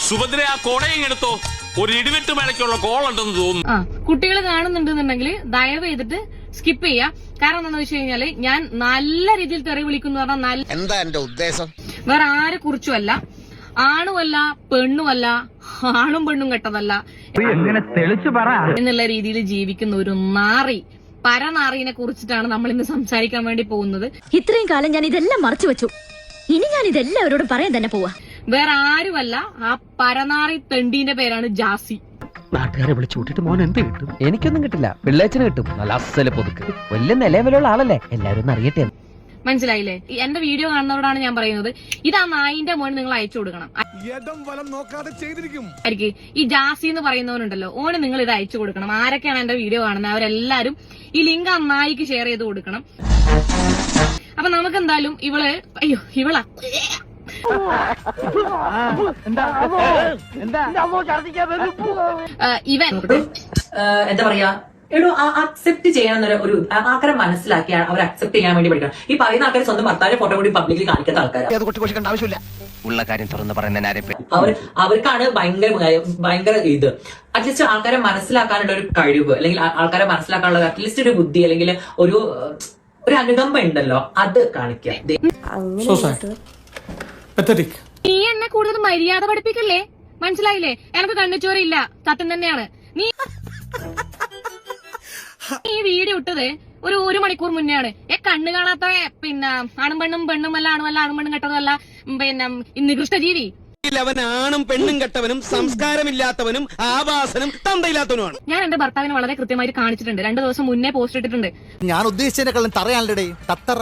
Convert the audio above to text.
സുഭദ്ര ആ കോടയും എടുത്തോ, ഒരു ഇടിവെട്ട് മഴയ്ക്കുള്ള കോൾ ഉണ്ടെന്ന് തോന്നുന്നു. കുട്ടികൾ കാണുന്നുണ്ടെന്നുണ്ടെങ്കിൽ ദയവ് ചെയ്തിട്ട് സ്കിപ്പ് ചെയ്യാം. കാരണം എന്താണെന്ന് വെച്ച് കഴിഞ്ഞാല് ഞാൻ നല്ല രീതിയിൽ തെറി വിളിക്കുന്നു പറഞ്ഞാൽ എന്താ എന്റെ ഉദ്ദേശം വേറെ ആരെ കുറിച്ചുമല്ല, ആണുമല്ല പെണ്ണുമല്ല, ആണും പെണ്ണും കെട്ടതല്ല എന്നുള്ള രീതിയിൽ ജീവിക്കുന്ന ഒരു നാറി, പരനാറിനെ കുറിച്ചിട്ടാണ് നമ്മൾ ഇന്ന് സംസാരിക്കാൻ വേണ്ടി പോകുന്നത്. ഇത്രയും കാലം ഞാൻ ഇതെല്ലാം മറച്ചു വെച്ചു, ഇനി ഞാൻ ഇതെല്ലാവരോടും പറയാൻ തന്നെ പോവാ. വേറെ ആരുമല്ല, ആ പരനാറി തെണ്ടീന്റെ പേരാണ് ജാസി. നാട്ടുകാരെ വിളിച്ചു കൂട്ടിട്ട് മോൻ എന്ത് കിട്ടും? എനിക്കൊന്നും കിട്ടില്ല, പിള്ളേച്ചന് കിട്ടും. നല്ല അസല പൊതുക്ക്, വലിയ നിലവിലുള്ള ആളല്ലേ, എല്ലാവരും ഒന്ന് അറിയട്ടെ. മനസ്സിലായില്ലേ? എന്റെ വീഡിയോ കാണുന്നവരോടാണ് ഞാൻ പറയുന്നത്, ഇതാ നായിന്റെ മോന് നിങ്ങൾ അയച്ചു കൊടുക്കണം. ഈ ജാസി എന്ന് പറയുന്നവനുണ്ടല്ലോ, ഓന് നിങ്ങൾ ഇത് അയച്ചു കൊടുക്കണം. ആരൊക്കെയാണ് എന്റെ വീഡിയോ കാണുന്നത് അവരെല്ലാരും ഈ ലിങ്ക് ആ നായിക്ക് ഷെയർ ചെയ്ത് കൊടുക്കണം. അപ്പൊ നമുക്ക് എന്തായാലും ഇവള് ഇവളാ ഇവൻ എന്താ പറയാ, അക്സെപ്റ്റ് ചെയ്യണം ഒരു ആൾക്കാരെ മനസ്സിലാക്കി അവർ അക്സെപ്റ്റ് ചെയ്യാൻ വേണ്ടി പഠിക്കണം. ഈ പറയുന്ന ആൾക്കാർ സ്വന്തം ഭർത്താവിന്റെ ഫോട്ടോ കൂടി പബ്ലിക്കിൽ കാണിക്കാത്ത ആൾക്കാരാണ്. ആവശ്യമില്ല. ഉള്ള കാര്യം തുറന്ന് പറയുന്ന അവർക്കാണ് ഭയങ്കര ഇത്. അറ്റ്ലീസ്റ്റ് ആൾക്കാരെ മനസ്സിലാക്കാനുള്ള ഒരു കഴിവ്, അല്ലെങ്കിൽ ആൾക്കാരെ മനസ്സിലാക്കാനുള്ള അറ്റ്ലീസ്റ്റ് ഒരു ബുദ്ധി, അല്ലെങ്കിൽ ഒരു അനുകമ്പ ഉണ്ടല്ലോ, അത് കാണിക്കുക. നീ എന്നെ കൂടുതൽ മര്യാദ പഠിപ്പിക്കല്ലേ, മനസ്സിലായില്ലേ? എനിക്ക് കണ്ണുചോരയില്ല, സത്യം തന്നെയാണ്. നീ ഈ വീഡിയോ ഇട്ടത് ഒരു മണിക്കൂർ മുന്നെയാണ്. കണ്ണു കാണാത്ത പിന്നെ ആണും പെണ്ണും പെണ്ണുമല്ല ആണുമല്ല ആണും പെണ്ണും കെട്ടതല്ല പിന്നെ നികൃഷ്ട ജീവി. അവൻ ആണും പെണ്ണും കെട്ടവനും സംസ്കാരമില്ലാത്തവനും ആവാസനും തന്തയില്ലാത്തവനുമാണ്. ഞാൻ എന്റെ ഭർത്താവിനെ വളരെ കൃത്യമായിട്ട് കാണിച്ചിട്ടുണ്ട്. 2 ദിവസം മുന്നേ പോസ്റ്റ് ഇട്ടിട്ടുണ്ട്. ഞാൻ ഉദ്ദേശിച്ചതിനെക്കാളും തറയാണല്ലേ തത്തറ.